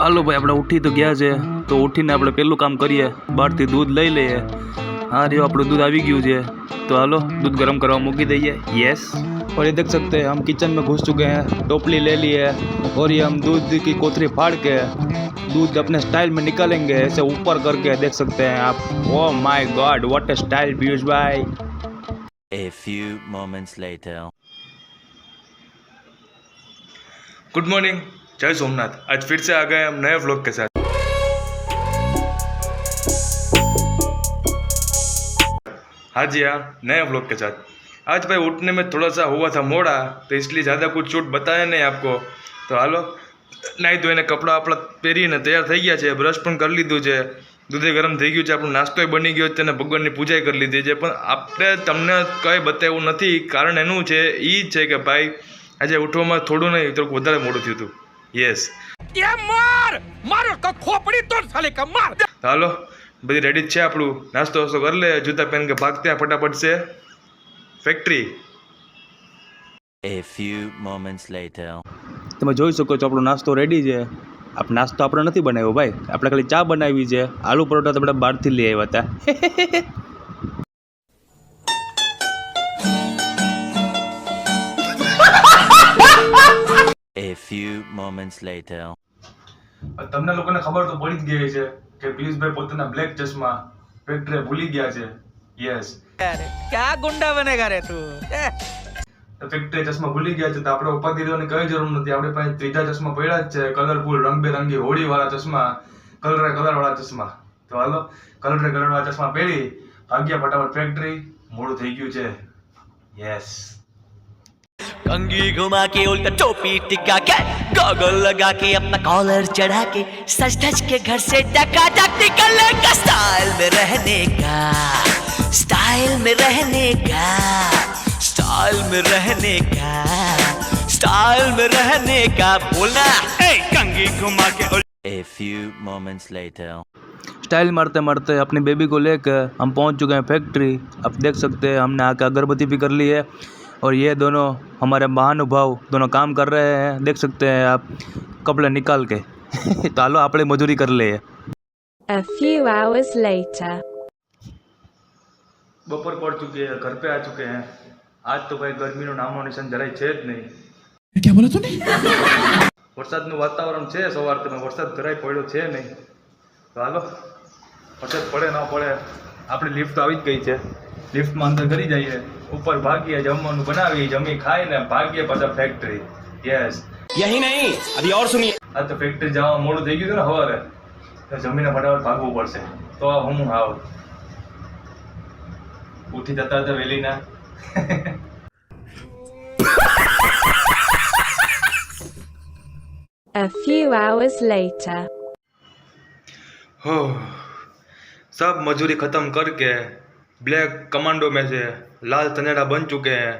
હાલો ભાઈ, આપણે ઉઠી તો ગયા છે, તો ઉઠીને આપણે પહેલું કામ કરીએ, બહારથી દૂધ લઈ લઈએ। हाँ रियो આપણું दूध આવી ગયું છે, तो हालो दूध गर्म करवा मूकी दीजिए। यस, और ये देख सकते हैं हम किचन में घुस चुके हैं, टोपली ले ली है और ये हम दूध की कोथरी फाड़ के दूध अपने स्टाइल में निकालेंगे, ऐसे ऊपर करके देख सकते हैं आप। Oh my God, what a style Piyush भाई। A few moments later. Good morning, जय सोमनाथ। आज फिर से आ गए हम नए व्लॉग के साथ। हाँ जी हाँ, नए व्लॉग के साथ। आज भाई उठने में थोड़ा सा हुआ था मोड़ा, तो इसलिए ज़्यादा कुछ शूट बताया नहीं आपको। तो हालो नहीं धोઈને કપડાં આપણા પહેરીને તૈયાર થઈ ગયા છે, બ્રશ પણ કરી લીધું છે, દૂધે ગરમ થઈ ગયું છે, આપણો નાસ્તોય બની ગયો છે અને ભગવાનની પૂજાય કરી લીધી છે। પણ આપણે તમને કંઈ બતાવ્યું નથી, કારણ એનું છે એ છે કે ભાઈ આજે ઉઠવામાં થોડું નહીં થોડુંક વધારે મોડું થયું હતું। યસ, હાલો બધી રેડી જ છે, આપણું નાસ્તો વાસ્તો કરી લે, જૂતા પહેન કે ભાગતે ફટાફટ છે factory. A few moments later. તમે જોઈ શકો છો આપણો નાસ્તો રેડી છે। આપણે નાસ્તો આપણે નથી બનાવ્યો ભાઈ, આપણે ખાલી ચા બનાવી છે। આલુ પરોઠા તો આપણે બહારથી લઈ આવ્યા હતા। A few moments later. તમને લોકોને ખબર તો પડી જ ગઈ છે કે પિયુષભાઈ પોતાના બ્લેક ચશ્મા ફેક્ટરી ભૂલી ગયા છે। યસ, क्या गुंडा बनेगा रे तू। ફેક્ટરી ચશ્મા ભૂલી ગયા છે, તો આપણે ઉપાધિ લેવાની કઈ જરૂર નથી। આપણે પાસે ત્રીજા ચશ્મા પડ્યા જ છે, કલરફુલ રંગબેરંગી હોળી વાળા ચશ્મા, કલર વાળા ચશ્મા। તો હાલો કલર વાળા ચશ્મા પહેરી ભાગ્યા ફટાફટ ફેક્ટરી, મોડું થઈ ગયું છે। યસ, कंघी घुमा के उल्टा टोपी टिका के गॉगल लगा के अपना कॉलर चढ़ा के सच धज के घर से टकाटक निकलने का स्टाइल में रहने का, स्टाइल में रहने का, स्टाइल में रहने का, स्टाइल में रहने का बोलना। कंघी घुमा के A few moments later. Style मारते मारते अपनी बेबी को लेकर हम पहुंच चुके हैं फैक्ट्री। आप देख सकते हैं हमने आके अगरबत्ती भी कर ली है और ये दोनों हमारे महानुभाव दोनों काम कर रहे हैं, देख सकते हैं आप कपड़े निकाल के। तो हालो આપણે મજૂરી कर ले। A few hours later. બપોર પડ ચુકી है, घर पे आ चुके हैं। आज तो भाई गर्मीનું નામો નિશાન જરાય છે જ નહીં। क्या बोला तूने? વરસાદનું વાતાવરણ છે, સવારથી વરસાદ જરાય પડ્યો છે નહીં। તો હાલો વરસાદ પડે ન પડે, આપણી લિફ્ટ આવી જ ગઈ છે, લિફ્ટમાં અંદર કરી જઈએ, ઉપર ભાગીએ, જમવાનું બનાવી, જમી ખાઈને ભાગીએ પાછા ફેક્ટરી। યસ, यही नहीं अभी और सुनिए। આ તો ફેક્ટરી જવા મોડું થઈ ગયું હતું ને સવારે, તો જમીને ફટાફટ ભાગવું પડશે। તો હું આવ ઉઠી જતા હતા વહેલીના। A few hours later. हो सब मजूरी खत्म करके ब्लैक कमांडो में से लाल तनेड़ा बन चुके हैं।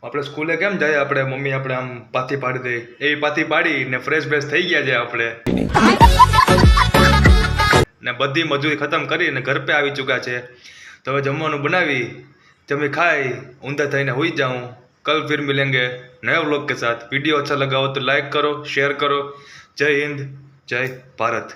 આપણે સ્કૂલે કેમ જાય, આપણે મમ્મી આપણે આમ પાથી પાડી દે, એવી પાથી પાડી ને ફ્રેશ થઈ ગયા છે આપણે, ને બધી મજૂરી ખતમ કરીને ઘર पे આવી ચૂક્યા છે। તો હવે જમવાનું બનાવી જમી ખાઈ ઊંધા થઈને હુઈ જાऊं। कल फिर मिलेंगे नए व्लॉग के साथ। वीडियो अच्छा लगा हो तो लाइक करो, शेयर करो। जय हिंद, जय भारत।